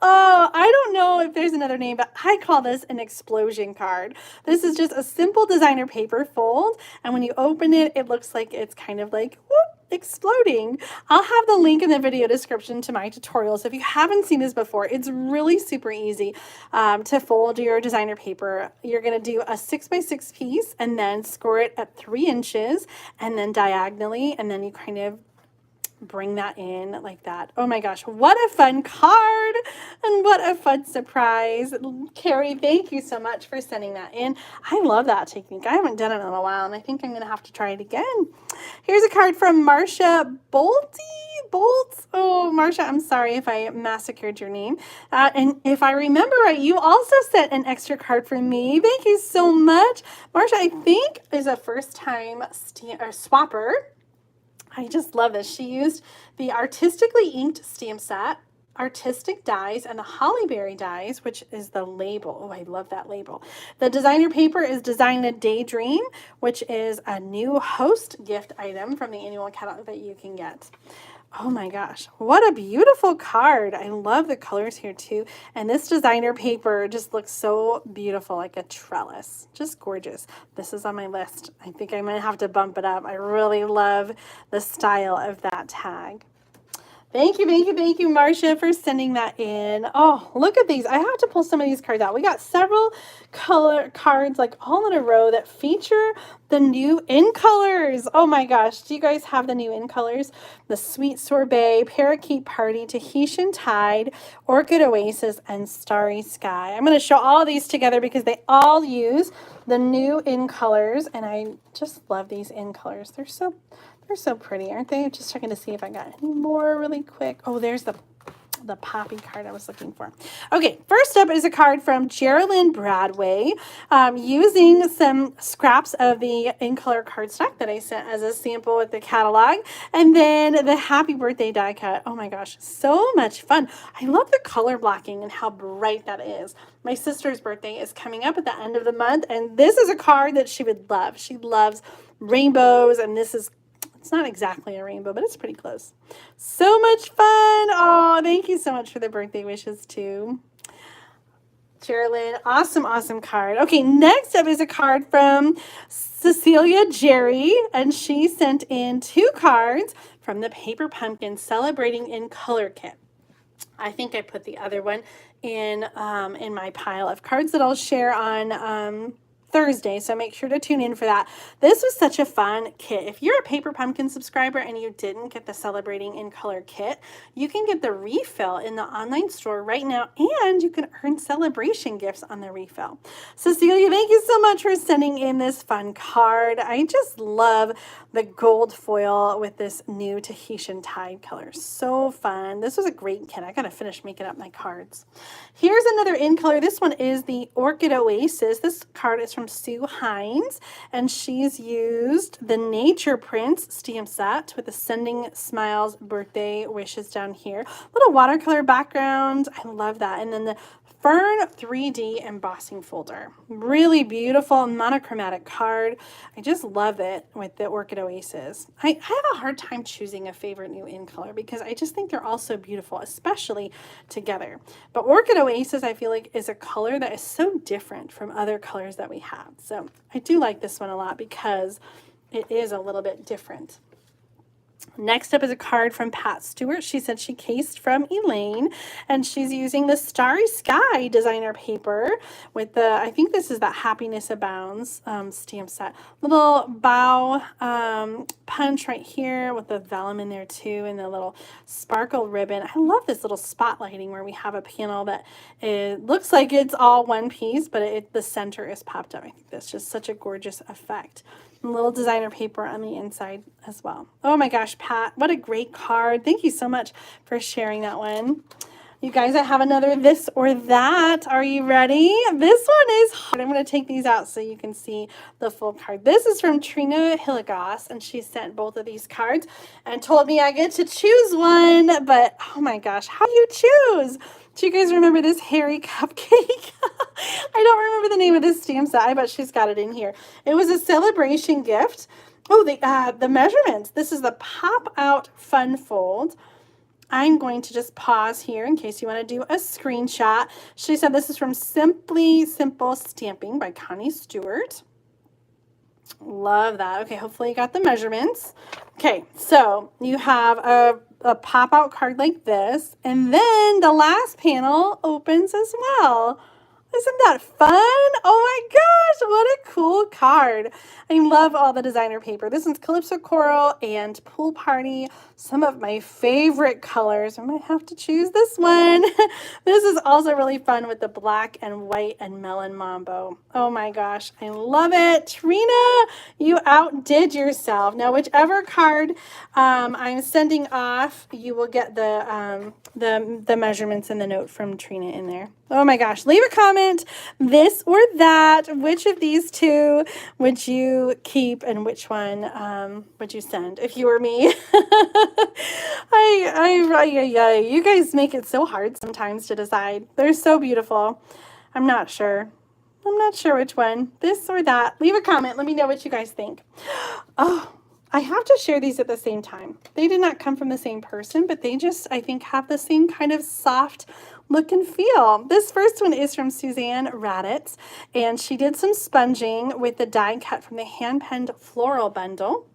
Oh, I don't know if there's another name, but I call this an explosion card. This is just a simple designer paper fold, and when you open it, it looks like it's kind of like, whoop, exploding. I'll have the link in the video description to my tutorial, so if you haven't seen this before, it's really super easy to fold your designer paper. You're going to do a 6x6 piece and then score it at 3 inches and then diagonally, and then you kind of bring that in like that. Oh my gosh, what a fun card and what a fun surprise. Carrie, thank you so much for sending that in. I love that technique. I haven't done it in a while, and I think I'm going to have to try it again. Here's a card from Marcia Bolts. Oh, Marcia, I'm sorry if I massacred your name. And if I remember right, you also sent an extra card for me. Thank you so much. Marcia, I think, is a first-time swapper. I just love this. She used the artistically inked stamp set, artistic dies, and the hollyberry dies, which is the label. Oh, I love that label. The designer paper is Design a Daydream, which is a new host gift item from the annual catalog that you can get. Oh my gosh, what a beautiful card. I love the colors here too. And this designer paper just looks so beautiful, like a trellis. Just gorgeous. This is on my list. I think I might have to bump it up. I really love the style of that tag. Thank you, Marcia, for sending that in. Oh, look at these. I have to pull some of these cards out. We got several color cards like all in a row that feature the new in colors. Oh my gosh. Do you guys have the new in colors? The Sweet Sorbet, Parakeet Party, Tahitian Tide, Orchid Oasis, and Starry Sky. I'm going to show all of these together because they all use the new in colors, and I just love these in colors. They're so pretty, aren't they? Just checking to see if I got any more really quick. Oh, there's the poppy card I was looking for. Okay, first up is a card from Geralyn Broadway, using some scraps of the in color cardstock that I sent as a sample with the catalog, and then the happy birthday die cut. Oh my gosh, so much fun. I love the color blocking and how bright that is. My sister's birthday is coming up at the end of the month, and this is a card that she would love. She loves rainbows, and it's not exactly a rainbow, but it's pretty close. So much fun. Oh, thank you so much for the birthday wishes too, Geralyn. Awesome card. Okay, next up is a card from Cecilia Jerry, and she sent in 2 cards from the Paper Pumpkin Celebrating in Color kit. I think I put the other one in my pile of cards that I'll share on Thursday, so make sure to tune in for that. This was such a fun kit. If you're a Paper Pumpkin subscriber and you didn't get the Celebrating in Color kit, you can get the refill in the online store right now, and you can earn celebration gifts on the refill. Cecilia, thank you so much for sending in this fun card. I just love the gold foil with this new Tahitian Tide color. So fun. This was a great kit. I gotta finish making up my cards. Here's another in color. This one is the Orchid Oasis. This card is from Sue Hines, and she's used the Nature Prints stamp set with the Sending Smiles birthday wishes down here. Little watercolor background. I love that. And then the Fern 3D embossing folder. Really beautiful monochromatic card. I just love it with the Orchid Oasis. I have a hard time choosing a favorite new in color because I just think they're all so beautiful, especially together. But Orchid Oasis, I feel like, is a color that is so different from other colors that we have. So I do like this one a lot because it is a little bit different. Next up is a card from Pat Stewart. She said she cased from Elaine, and she's using the Starry Sky designer paper with the, I think this is that Happiness Abounds stamp set. Little bow punch right here with the vellum in there too, and the little sparkle ribbon. I love this little spotlighting where we have a panel that it looks like it's all one piece, but the center is popped up. I think that's just such a gorgeous effect. Little designer paper on the inside as well. Oh my gosh, Pat, what a great card. Thank you so much for sharing that one. You guys, I have another this or that. Are you ready? This one is hard. I'm going to take these out so you can see the full card. This is from Trina Hilligoss, and she sent both of these cards and told me I get to choose one. But oh my gosh, how do you choose? Do you guys remember this hairy cupcake? I don't remember the name of this stamp set. I bet she's got it in here. It was a celebration gift. Oh, the measurements. This is the Pop Out Fun Fold. I'm going to just pause here in case you want to do a screenshot. She said this is from Simply Simple Stamping by Connie Stewart. Love that. Okay, hopefully you got the measurements. Okay, so you have a pop-out card like this, and then the last panel opens as well. Isn't that fun? Oh my gosh, what a cool card. I love all the designer paper. This one's Calypso Coral and Pool Party, some of my favorite colors. I might have to choose this one. This is also really fun with the black and white and melon mambo. Oh my gosh, I love it. Trina, you outdid yourself. Now, whichever card I'm sending off, you will get the measurements and the note from Trina in there. Oh my gosh, leave a comment, this or that. Which of these two would you keep and which one would you send if you were me? You guys make it so hard sometimes to decide. They're so beautiful. I'm not sure. I'm not sure which one, this or that. Leave a comment. Let me know what you guys think. Oh, I have to share these at the same time. They did not come from the same person, but they just, I think, have the same kind of soft look and feel. This first one is from Suzanne Raditz, and she did some sponging with the die cut from the hand-penned floral bundle.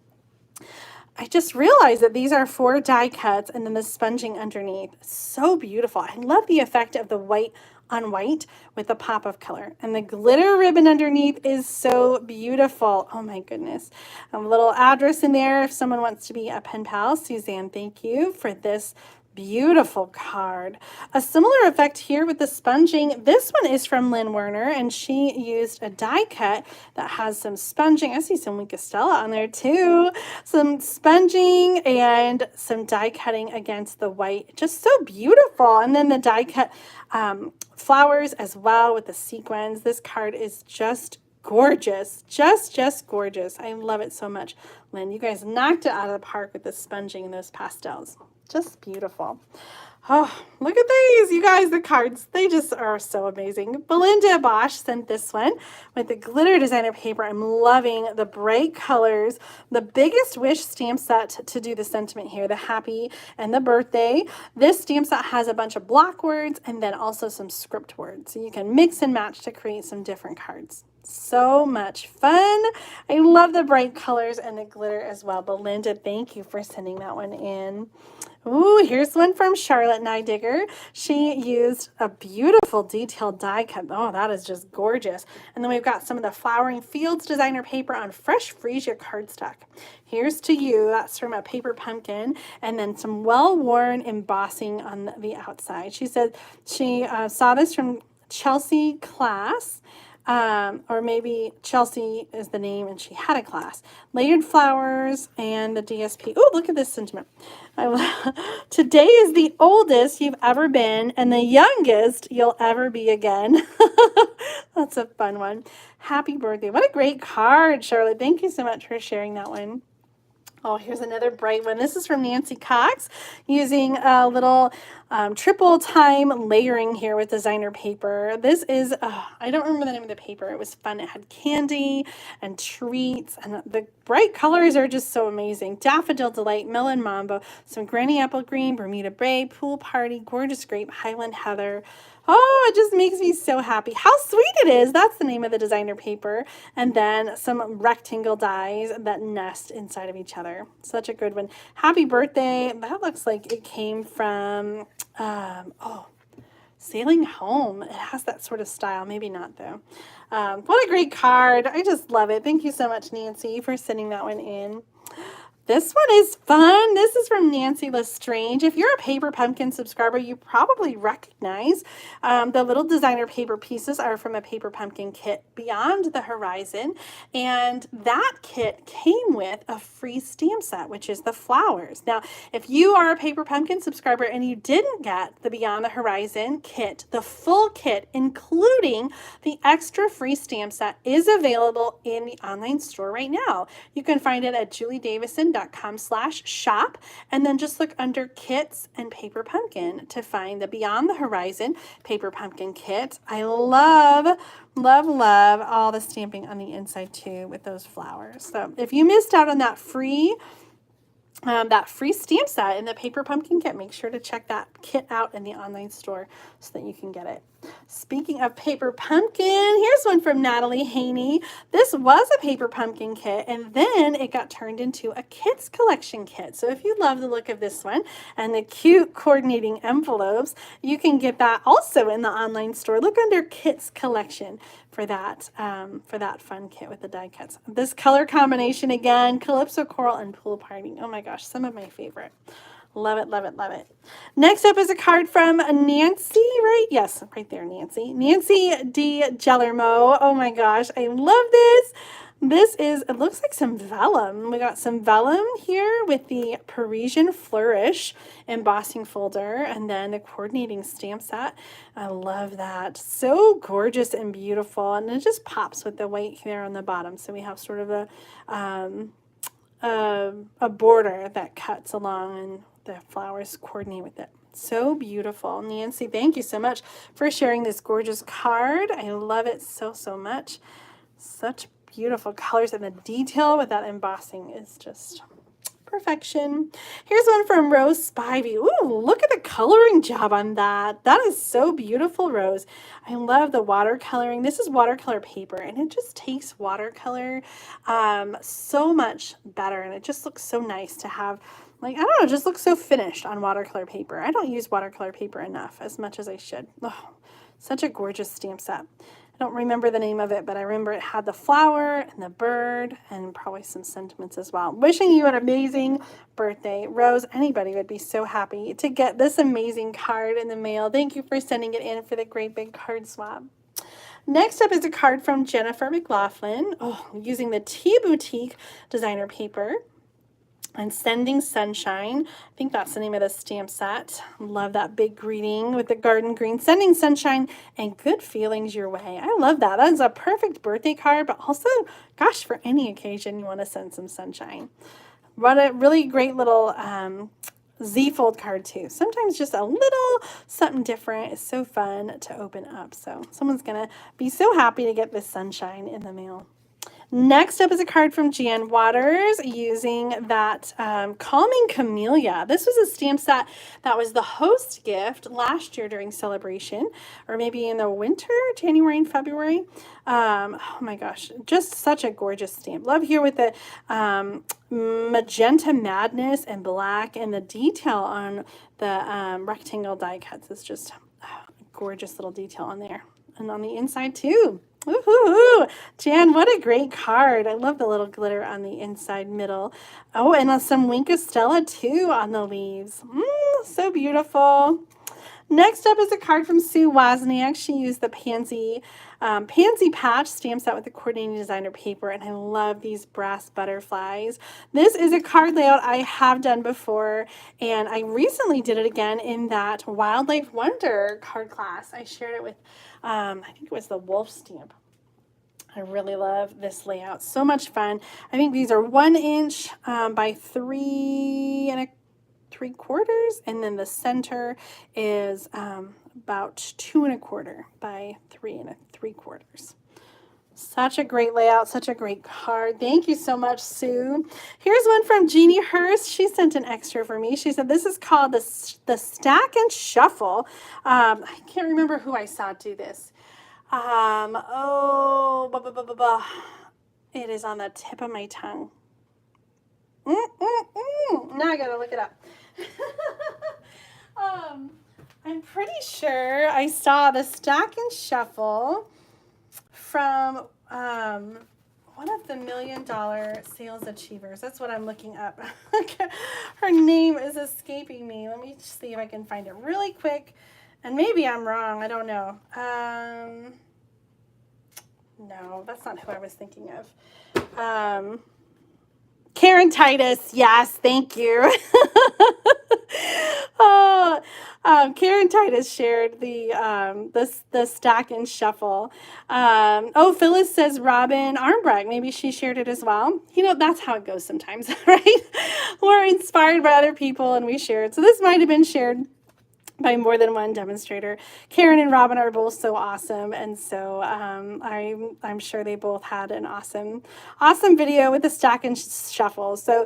I just realized that these are 4 die cuts and then the sponging underneath. So beautiful. I love the effect of the white on white with the pop of color, and the glitter ribbon underneath is so beautiful. Oh my goodness. A little address in there if someone wants to be a pen pal. Suzanne, thank you for this beautiful card. A similar effect here with the sponging. This one is from Lynn Werner, and she used a die cut that has some sponging. I see some Wink Stella on there too. Some sponging and some die cutting against the white. Just so beautiful. And then the die cut flowers as well with the sequins. This card is just gorgeous. Just gorgeous. I love it so much. Lynn, you guys knocked it out of the park with the sponging and those pastels. Just beautiful. Oh, look at these, you guys, the cards. They just are so amazing. Belinda Bosch sent this one with the glitter designer paper. I'm loving the bright colors. The Biggest Wish stamp set to do the sentiment here, the happy and the birthday. This stamp set has a bunch of block words and then also some script words. So you can mix and match to create some different cards. So much fun. I love the bright colors and the glitter as well. Belinda, thank you for sending that one in. Ooh, here's one from Charlotte Nye Digger. She used a beautiful detailed die cut. Oh, that is just gorgeous. And then we've got some of the Flowering Fields designer paper on fresh freesia cardstock. Here's to you. That's from a paper pumpkin. And then some well-worn embossing on the outside. She said she saw this from Chelsea class. Or maybe Chelsea is the name and she had a class. Layered flowers and the DSP. Oh, look at this sentiment. Today is the oldest you've ever been and the youngest you'll ever be again. That's a fun one. Happy birthday. What a great card, Charlotte. Thank you so much for sharing that one. Oh, here's another bright one. This is from Nancy Cox using a little triple time layering here with designer paper. This is, I don't remember the name of the paper. It was fun. It had candy and treats, and the bright colors are just so amazing. Daffodil Delight, Melon Mambo, some Granny Apple Green, Bermuda Bay, Pool Party, Gorgeous Grape, Highland Heather. Oh, it just makes me so happy. How sweet it is. That's the name of the designer paper. And then some rectangle dies that nest inside of each other. Such a good one. Happy birthday. That looks like it came from, Sailing Home. It has that sort of style. Maybe not, though. What a great card. I just love it. Thank you so much, Nancy, for sending that one in. This one is fun. This is from Nancy Lestrange. If you're a Paper Pumpkin subscriber, you probably recognize the little designer paper pieces are from a Paper Pumpkin kit, Beyond the Horizon. And that kit came with a free stamp set, which is the flowers. Now, if you are a Paper Pumpkin subscriber and you didn't get the Beyond the Horizon kit, the full kit, including the extra free stamp set, is available in the online store right now. You can find it at juliedavison.com/shop, and then just look under kits and Paper Pumpkin to find the Beyond the Horizon Paper Pumpkin kit. I love all the stamping on the inside too with those flowers. So if you missed out on that free stamp set in the Paper Pumpkin kit, make sure to check that kit out in the online store so that you can get it. Speaking of Paper Pumpkin, here's one from Natalie Haney. This was a Paper Pumpkin kit, and then it got turned into a Kids Collection kit. So if you love the look of this one and the cute coordinating envelopes, you can get that also in the online store. Look under Kids Collection for that fun kit with the die cuts. This color combination again, Calypso Coral and Pool Party. Oh my gosh, some of my favorite. Love it, love it, love it. Next up is a card from Nancy, right? Yes, right there, Nancy. Nancy D. Gellermo. Oh my gosh, I love this. It looks like some vellum. We got some vellum here with the Parisian Flourish embossing folder and then the coordinating stamp set. I love that. So gorgeous and beautiful. And it just pops with the white here on the bottom. So we have sort of a border that cuts along and the flowers coordinate with it. So beautiful. Nancy, thank you so much for sharing this gorgeous card. I love it so, so much. Such beautiful colors, and the detail with that embossing is just perfection. Here's one from Rose Spivey. Ooh, look at the coloring job on that. That is so beautiful, Rose. I love the watercoloring. This is watercolor paper, and it just takes watercolor so much better, and it just looks so nice to have. Like, I don't know, just looks so finished on watercolor paper. I don't use watercolor paper enough, as much as I should. Oh, such a gorgeous stamp set. I don't remember the name of it, but I remember it had the flower and the bird and probably some sentiments as well. Wishing you an amazing birthday, Rose. Anybody would be so happy to get this amazing card in the mail. Thank you for sending it in for the great big card swap. Next up is a card from Jennifer McLaughlin, using the Tea Boutique designer paper. And Sending Sunshine. I think that's the name of the stamp set. Love that big greeting with the garden green. Sending sunshine and good feelings your way. I love that. That is a perfect birthday card, but also, gosh, for any occasion you want to send some sunshine. What a really great little Z-fold card too. Sometimes just a little something different is so fun to open up. So someone's going to be so happy to get this sunshine in the mail. Next up is a card from Jan Waters using that Calming Camellia. This was a stamp set that was the host gift last year during Celebration, or maybe in the winter, January and February. Oh my gosh, just such a gorgeous stamp. Love here with the Magenta Madness and black, and the detail on the rectangle die cuts is just a gorgeous little detail on there. And on the inside too. Woohoo! Jan, what a great card. I love the little glitter on the inside middle. Oh, and some Wink of Stella too on the leaves. So beautiful. Next up is a card from Sue Wozniak. She used the Pansy Patch stamp set with the coordinating designer paper, and I love these brass butterflies. This is a card layout I have done before, and I recently did it again in that Wildlife Wonder card class. I shared it with, I think it was the wolf stamp. I really love this layout. So much fun. I think these are 1 inch by 3 3/4, and then the center is about 2 1/4 by 3 3/4. Such a great layout, such a great card. Thank you so much, Sue. Here's one from Jeannie Hurst. She sent an extra for me. She said this is called the Stack and Shuffle. I can't remember who I saw do this. It is on the tip of my tongue. Now I gotta look it up. I'm pretty sure I saw the Stack and Shuffle from one of the $1 Million Sales Achievers. That's what I'm looking up. Her name is escaping me. Let me see if I can find it really quick. And maybe I'm wrong. I don't know. No, that's not who I was thinking of. Karen Titus, yes, thank you. Karen Titus shared the Stack and Shuffle. Phyllis says Robin Armbrecht. Maybe she shared it as well. You know, that's how it goes sometimes, right? We're inspired by other people and we share it. So this might have been shared by more than one demonstrator. Karen and Robin are both so awesome, and so I'm sure they both had an awesome video with the Stack and Shuffle. So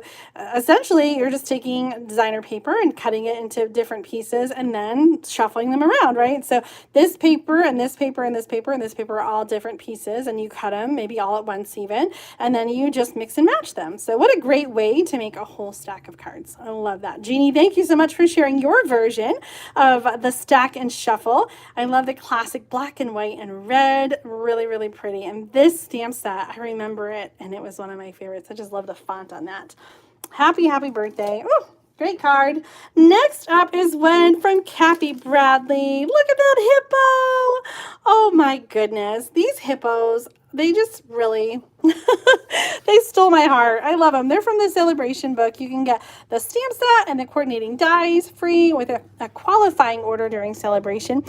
essentially, you're just taking designer paper and cutting it into different pieces, and then shuffling them around, right? So this paper and this paper and this paper and this paper are all different pieces, and you cut them maybe all at once even, and then you just mix and match them. So what a great way to make a whole stack of cards. I love that. Jeannie, thank you so much for sharing your version of the Stack and Shuffle. I love the classic black and white and red. Really, really pretty. And this stamp set, I remember it, and it was one of my favorites. I just love the font on that. Happy, happy birthday. Oh, great card. Next up is one from Kathy Bradley. Look at that hippo. Oh my goodness. These hippos, they just really, they stole my heart. I love them. They're from the Sale-a-Bration book. You can get the stamp set and the coordinating dies free with a qualifying order during Celebration.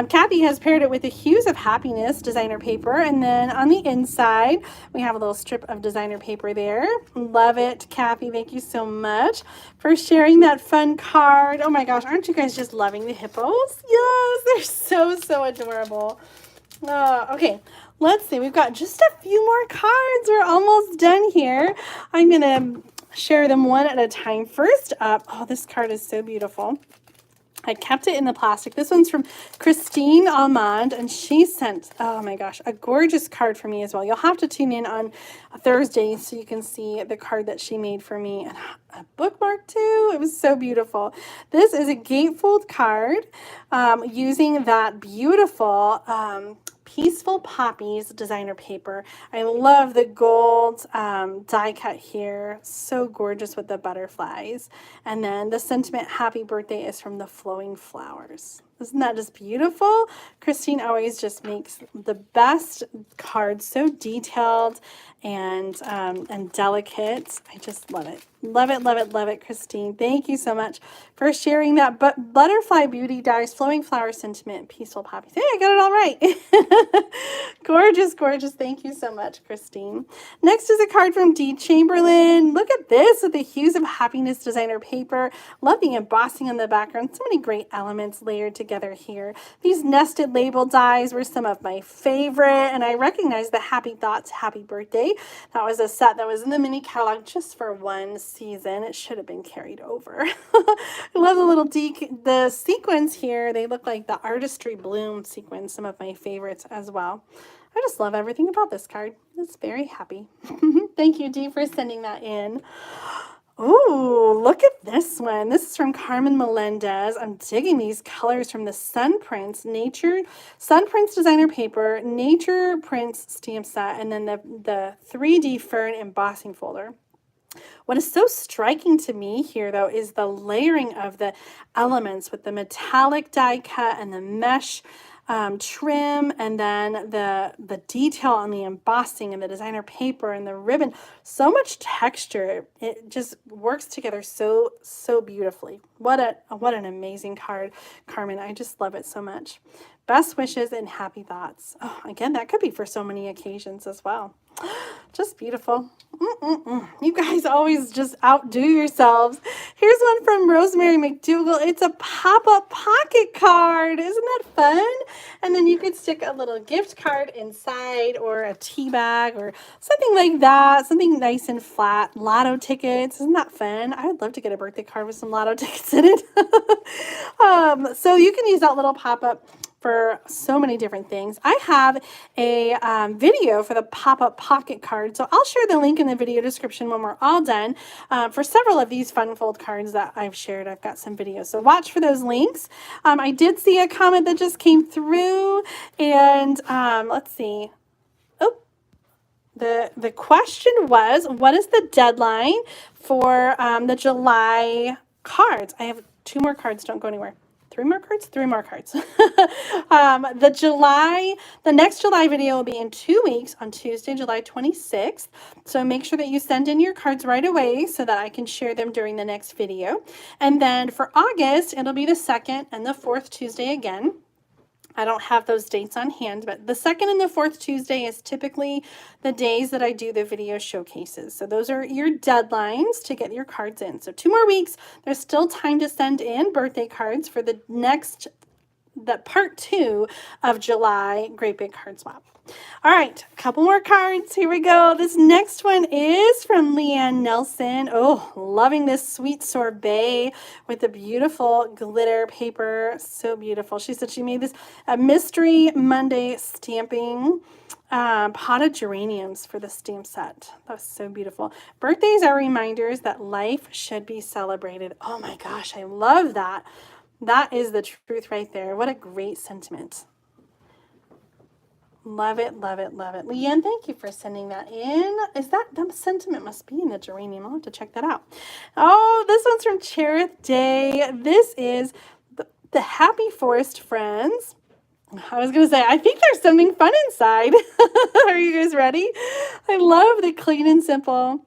Kathy has paired it with the Hues of Happiness designer paper. And then on the inside, we have a little strip of designer paper there. Love it, Kathy. Thank you so much for sharing that fun card. Oh my gosh, aren't you guys just loving the hippos? Yes, they're so adorable. Okay, let's see. We've got just a few more cards. We're almost done here. I'm going to share them one at a time. First up, oh, this card is so beautiful. I kept it in the plastic. This one's from Christine Almond, and she sent, oh my gosh, a gorgeous card for me as well. You'll have to tune in on Thursday so you can see the card that she made for me, and a bookmark too. It was so beautiful. This is a gatefold card using that beautiful Peaceful Poppies designer paper. I love the gold die cut here. So gorgeous with the butterflies. And then the sentiment, happy birthday, is from the flowing flowers. Isn't that just beautiful? Christine always just makes the best cards, so detailed and delicate. I just love it. Love it, love it, love it, Christine. Thank you so much for sharing that. But Butterfly Beauty Dies, Flowing Flower Sentiment, Peaceful Poppies. Hey, I got it all right. Gorgeous, gorgeous. Thank you so much, Christine. Next is a card from Dee Chamberlain. Look at this with the Hues of Happiness designer paper. Love the embossing in the background. So many great elements layered together here. These nested label dies were some of my favorite, and I recognize the Happy Thoughts, Happy Birthday. That was a set that was in the mini catalog just for one season. It should have been carried over. I love the little the sequins here. They look like the Artistry Bloom sequins, some of my favorites as well. I just love everything about this card. It's very happy. Thank you, Dee, for sending that in. Oh, look at this one. This is from Carmen Melendez. I'm digging these colors from the Sun Prints designer paper, Nature Prints stamp set, and then the 3D fern embossing folder. What is so striking to me here, though, is the layering of the elements with the metallic die cut and the mesh trim, and then the detail on the embossing and the designer paper and the ribbon. So much texture. It just works together so beautifully. What an amazing card, Carmen. I just love it so much. Best wishes and happy thoughts. Oh, again, that could be for so many occasions as well. Just beautiful. You guys always just outdo yourselves. Here's one from Rosemary McDougall. It's a pop-up pocket card. Isn't that fun? And then you could stick a little gift card inside, or a tea bag, or something like that. Something nice and flat. Lotto tickets. Isn't that fun? I would love to get a birthday card with some lotto tickets in it. So you can use that little pop-up for so many different things. I have a video for the pop-up pocket card, so I'll share the link in the video description when we're all done. For several of these fun fold cards that I've shared, I've got some videos, so watch for those links. I did see a comment that just came through, and let's see. Oh, the question was, what is the deadline for the July cards? I have 2 more cards, don't go anywhere. 3 more cards? 3 more cards. The next July video will be in 2 weeks on Tuesday, July 26th. So make sure that you send in your cards right away so that I can share them during the next video. And then for August, it'll be the 2nd and the 4th Tuesday again. I don't have those dates on hand, but the 2nd and the 4th Tuesday is typically the days that I do the video showcases. So those are your deadlines to get your cards in. So 2 more weeks. There's still time to send in birthday cards for the part 2 of July Great Big Card Swap. All right, a couple more cards. Here we go. This next one is from Leanne Nelson. Oh, loving this sweet sorbet with the beautiful glitter paper. So beautiful. She said she made this a Mystery Monday stamping potted geraniums for the stamp set. That was so beautiful. Birthdays are reminders that life should be celebrated. Oh my gosh, I love that. That is the truth right there. What a great sentiment. Love it, love it, love it. Leanne, thank you for sending that in. That sentiment must be in the geranium. I'll have to check that out. Oh, this one's from Cherith Day. This is the Happy Forest Friends. I was going to say, I think there's something fun inside. Are you guys ready? I love the clean and simple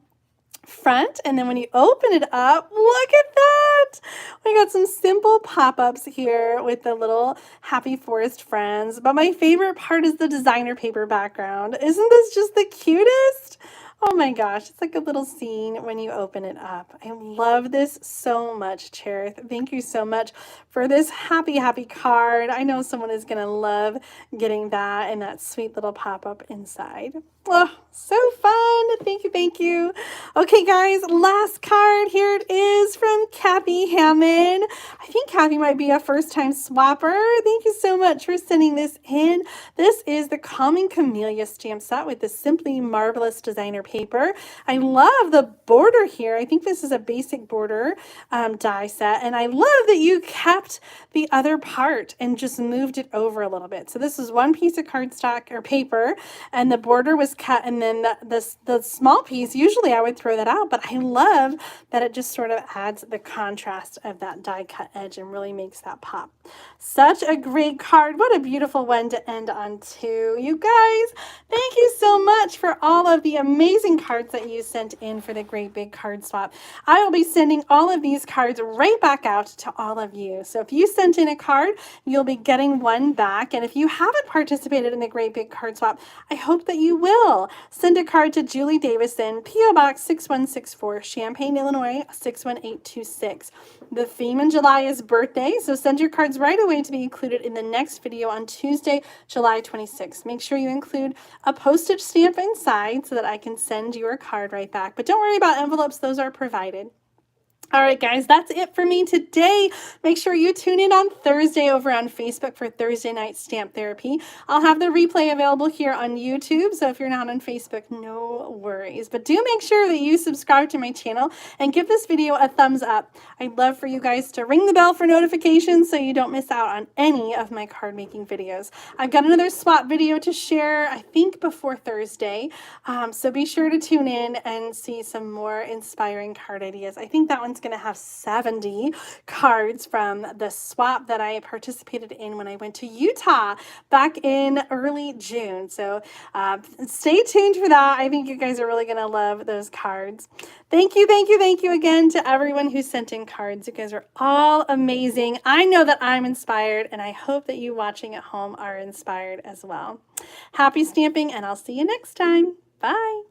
front, and then when you open it up, look at that. We got some simple pop-ups here with the little Happy Forest Friends, but my favorite part is the designer paper background. Isn't this just the cutest? Oh my gosh, it's like a little scene when you open it up. I love this so much, Cherith. Thank you so much for this happy card. I know someone is going to love getting that and that sweet little pop-up inside. Oh, so fun. Thank you, thank you. Okay, guys, last card. Here it is from Kathy Hammond. I think Kathy might be a first-time swapper. Thank you so much for sending this in. This is the Calming Camellia stamp set with the Simply Marvelous designer paper. I love the border here. I think this is a basic border die set, and I love that you kept the other part and just moved it over a little bit. So this is one piece of cardstock or paper, and the border was cut, and then the small piece, usually I would throw that out, but I love that it just sort of adds the contrast of that die cut edge and really makes that pop. Such a great card. What a beautiful one to end on too. You guys, thank you so much for all of the amazing amazing cards that you sent in for the Great Big Card Swap. I will be sending all of these cards right back out to all of you. So if you sent in a card, you'll be getting one back. And if you haven't participated in the Great Big Card Swap, I hope that you will. Send a card to Julie Davison, P.O. Box 6164, Champaign, Illinois 61826. The theme in July is birthday, so send your cards right away to be included in the next video on Tuesday, July 26th. Make sure you include a postage stamp inside so that I can send your card right back. But don't worry about envelopes, those are provided. All right, guys, that's it for me today. Make sure you tune in on Thursday over on Facebook for Thursday Night Stamp Therapy. I'll have the replay available here on YouTube, so if you're not on Facebook, no worries. But do make sure that you subscribe to my channel and give this video a thumbs up. I'd love for you guys to ring the bell for notifications so you don't miss out on any of my card making videos. I've got another swap video to share, I think, before Thursday, so be sure to tune in and see some more inspiring card ideas. I think that one's going to have 70 cards from the swap that I participated in when I went to Utah back in early June. So stay tuned for that. I think you guys are really going to love those cards. Thank you again to everyone who sent in cards. You guys are all amazing. I know that I'm inspired, and I hope that you watching at home are inspired as well. Happy stamping, and I'll see you next time. Bye.